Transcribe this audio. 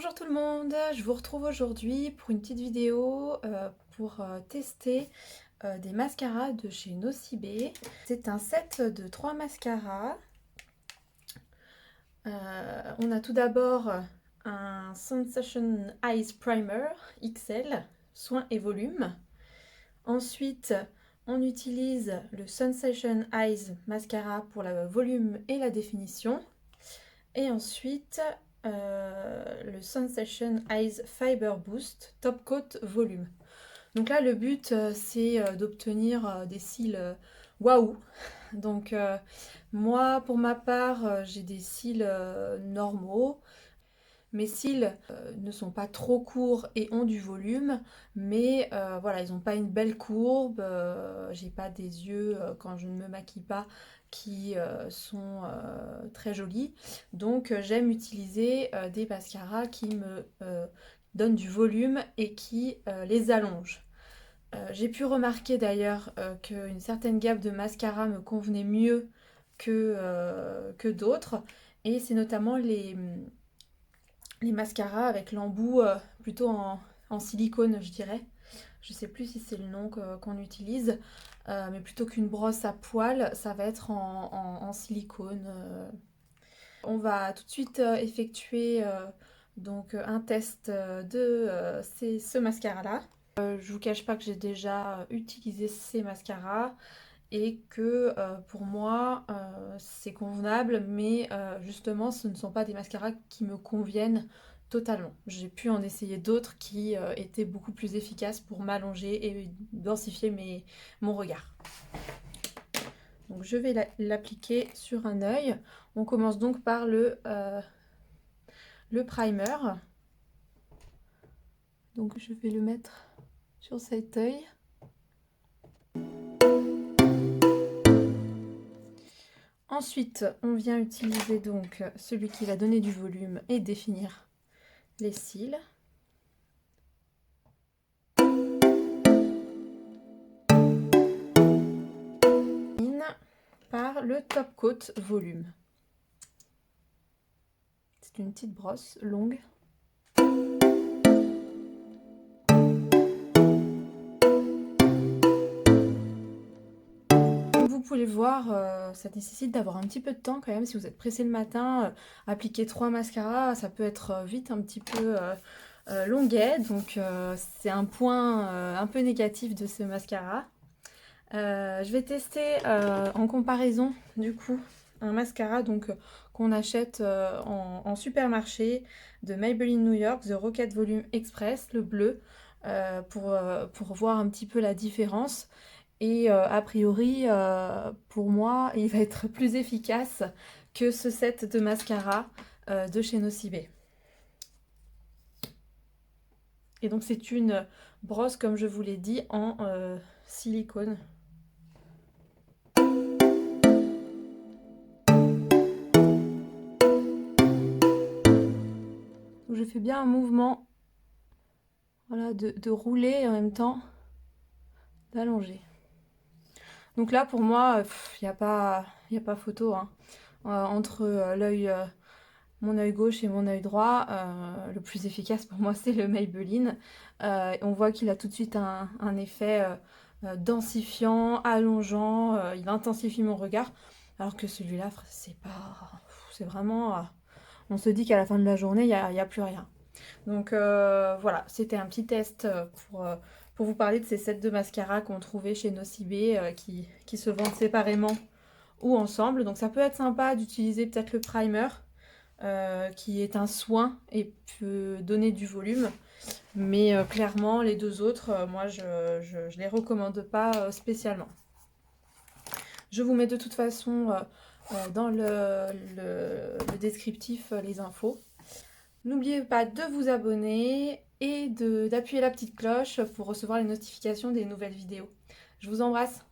Bonjour tout le monde, je vous retrouve aujourd'hui pour une petite vidéo pour tester des mascaras de chez Nocibé. C'est un set de 3 mascaras. On a tout d'abord un Sensation Eyes Primer XL, soin et volume. Ensuite, on utilise le Sensation Eyes Mascara pour le volume et la définition. Et ensuite, le Sensation Eyes Fiber Boost Top Coat Volume. Donc là, le but, c'est d'obtenir des cils waouh. Donc moi, pour ma part, j'ai des cils normaux. Mes cils ne sont pas trop courts et ont du volume, mais voilà, ils n'ont pas une belle courbe. J'ai pas des yeux, quand je ne me maquille pas, qui sont très jolis. Donc j'aime utiliser des mascaras qui me donnent du volume et qui les allongent. J'ai pu remarquer d'ailleurs qu'une certaine gamme de mascaras me convenait mieux que d'autres, et c'est notamment les mascaras avec l'embout plutôt en silicone, je dirais. Je sais plus si c'est le nom qu'on utilise, mais plutôt qu'une brosse à poils, ça va être en silicone. On va tout de suite effectuer donc un test de ce mascara-là. Je vous cache pas que j'ai déjà utilisé ces mascaras et que pour moi c'est convenable, mais justement ce ne sont pas des mascaras qui me conviennent totalement. J'ai pu en essayer d'autres qui étaient beaucoup plus efficaces pour m'allonger et densifier mon regard. Donc je vais l'appliquer sur un œil. On commence donc par le primer. Donc je vais le mettre sur cet œil. Ensuite, on vient utiliser donc celui qui va donner du volume et définir les cils. Par le Top Coat Volume. C'est une petite brosse longue. Vous pouvez voir, ça nécessite d'avoir un petit peu de temps quand même. Si vous êtes pressé le matin, appliquer 3 mascaras, ça peut être vite un petit peu longuet. Donc c'est un point un peu négatif de ce mascara. Je vais tester en comparaison du coup un mascara donc qu'on achète en supermarché de Maybelline New York, The Rocket Volume Express, le bleu, pour voir un petit peu la différence. Et a priori, pour moi, il va être plus efficace que ce set de mascara de chez Nocibé. Et donc c'est une brosse, comme je vous l'ai dit, en silicone. Donc je fais bien un mouvement, voilà, de rouler et en même temps d'allonger. Donc là, pour moi, il n'y a pas photo, hein. Entre mon œil gauche et mon œil droit, le plus efficace pour moi, c'est le Maybelline. On voit qu'il a tout de suite un effet densifiant, allongeant, il intensifie mon regard. Alors que celui-là, c'est vraiment... on se dit qu'à la fin de la journée, il n'y a plus rien. Donc voilà, c'était un petit test pour vous parler de ces sets de mascara qu'on trouvait chez Nocibé qui se vendent séparément ou ensemble. Donc ça peut être sympa d'utiliser peut-être le primer qui est un soin et peut donner du volume. Mais clairement, les deux autres, moi je les recommande pas spécialement. Je vous mets de toute façon dans le descriptif les infos. N'oubliez pas de vous abonner et d'appuyer la petite cloche pour recevoir les notifications des nouvelles vidéos. Je vous embrasse!